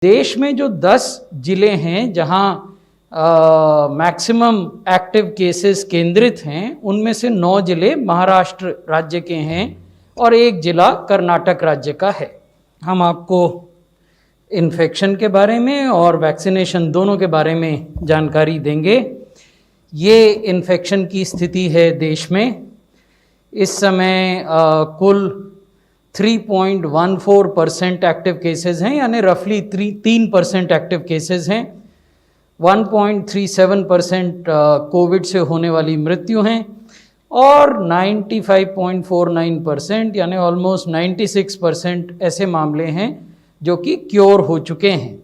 देश में जो 10 जिले हैं जहां मैक्सिमम एक्टिव केसेस केंद्रित हैं, उनमें से 9 जिले महाराष्ट्र राज्य के हैं और 1 जिला कर्नाटक राज्य का है। हम आपको इन्फेक्शन के बारे में और वैक्सीनेशन दोनों के बारे में जानकारी देंगे। ये इन्फेक्शन की स्थिति है देश में। इस समय कुल 3.14% एक्टिव केसेस हैं, यानी रफली 3% एक्टिव केसेस हैं। 1.37% कोविड से होने वाली मृत्यु हैं और 95.49% यानी ऑलमोस्ट 96% ऐसे मामले हैं जो कि क्योर हो चुके हैं।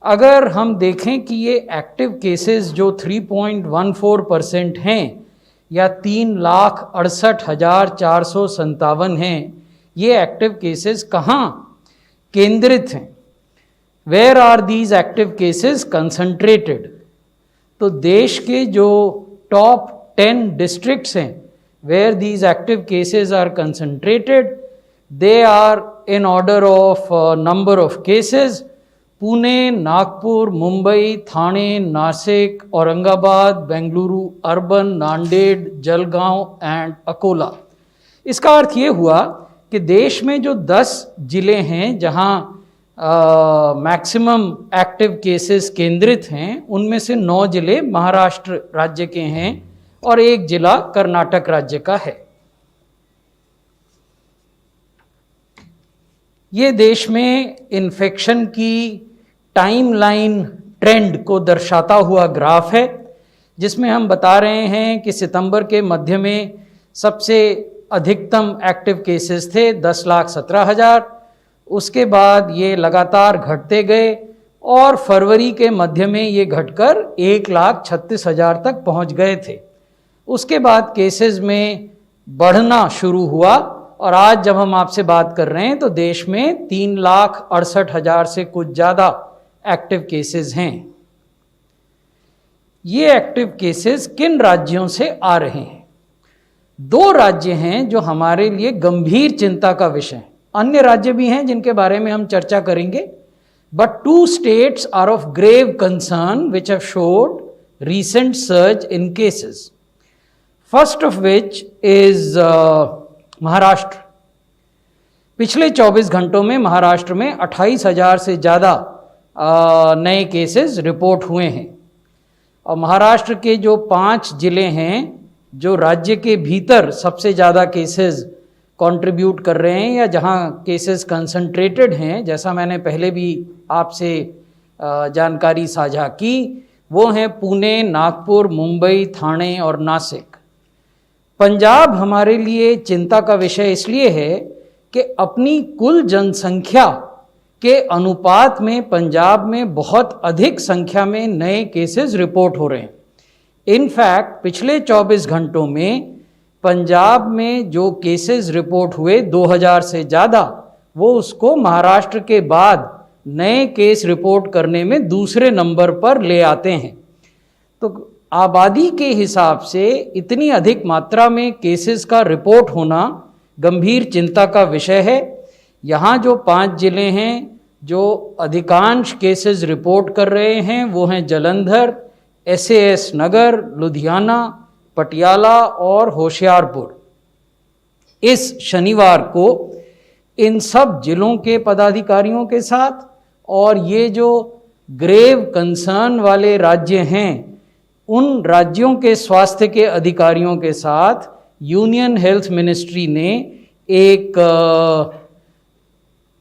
अगर हम देखें कि ये एक्टिव केसेस जो 3.14% हैं या 3,68,457 हैं, ये एक्टिव केसेस कहाँ केंद्रित हैं? Where are these active cases concentrated? तो देश के जो टॉप 10 डिस्ट्रिक्ट्स हैं where these active cases are concentrated, they are in order of number of cases: Pune, Nagpur, Mumbai, Thane, Nashik, Aurangabad, Bengaluru urban, Nanded, Jalgaon and Akola. इसका अर्थ ये हुआ कि देश में जो 10 जिले हैं जहां मैक्सिमम एक्टिव केसेस केंद्रित हैं, उनमें से 9 जिले महाराष्ट्र राज्य के हैं और 1 जिला कर्नाटक राज्य का है। ये देश में इन्फेक्शन की टाइमलाइन ट्रेंड को दर्शाता हुआ ग्राफ है, जिसमें हम बता रहे हैं कि सितंबर के मध्य में सबसे अधिकतम एक्टिव केसेस थे 10,17,000। उसके बाद ये लगातार घटते गए और फरवरी के मध्य में ये घटकर 1,36,000 तक पहुंच गए थे। उसके बाद केसेस में बढ़ना शुरू हुआ और आज जब हम आपसे बात कर रहे हैं तो देश में 3,68,000 से कुछ ज़्यादा एक्टिव केसेस हैं। ये एक्टिव केसेस किन राज्यों से आ रहे हैं? 2 राज्य हैं जो हमारे लिए गंभीर चिंता का विषय हैं। अन्य राज्य भी हैं जिनके बारे में हम चर्चा करेंगे, but 2 states are of grave concern which have showed recent surge in cases. First of which is Maharashtra. पिछले 24 घंटों में महाराष्ट्र में 28,000 से ज़्यादा नए केसेस रिपोर्ट हुए हैं और महाराष्ट्र के जो 5 जिले हैं जो राज्य के भीतर सबसे ज़्यादा केसेस कंट्रीब्यूट कर रहे हैं या जहां केसेस कंसंट्रेटेड हैं, जैसा मैंने पहले भी आपसे जानकारी साझा की, वो हैं पुणे, नागपुर, मुंबई, ठाणे और नासिक। पंजाब हमारे लिए चिंता का विषय इसलिए है कि अपनी कुल जनसंख्या के अनुपात में पंजाब में बहुत अधिक संख्या में नए केसेस रिपोर्ट हो रहे हैं। इनफैक्ट पिछले 24 घंटों में पंजाब में जो केसेस रिपोर्ट हुए 2,000 से ज़्यादा, वो उसको महाराष्ट्र के बाद नए केस रिपोर्ट करने में दूसरे नंबर पर ले आते हैं। तो आबादी के हिसाब से इतनी अधिक मात्रा में केसेस का रिपोर्ट होना गंभीर चिंता का विषय है। यहाँ जो 5 जिले हैं जो अधिकांश केसेस रिपोर्ट कर रहे हैं वो हैं जलंधर, SAS नगर, लुधियाना, पटियाला और होशियारपुर। इस शनिवार को इन सब जिलों के पदाधिकारियों के साथ और ये जो ग्रेव कंसर्न वाले राज्य हैं उन राज्यों के स्वास्थ्य के अधिकारियों के साथ यूनियन हेल्थ मिनिस्ट्री ने एक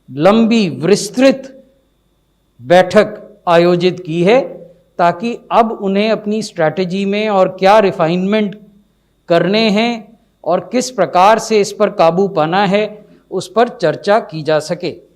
लंबी विस्तृत बैठक आयोजित की है ताकि अब उन्हें अपनी स्ट्रैटेजी में और क्या रिफाइनमेंट करने हैं और किस प्रकार से इस पर काबू पाना है उस पर चर्चा की जा सके।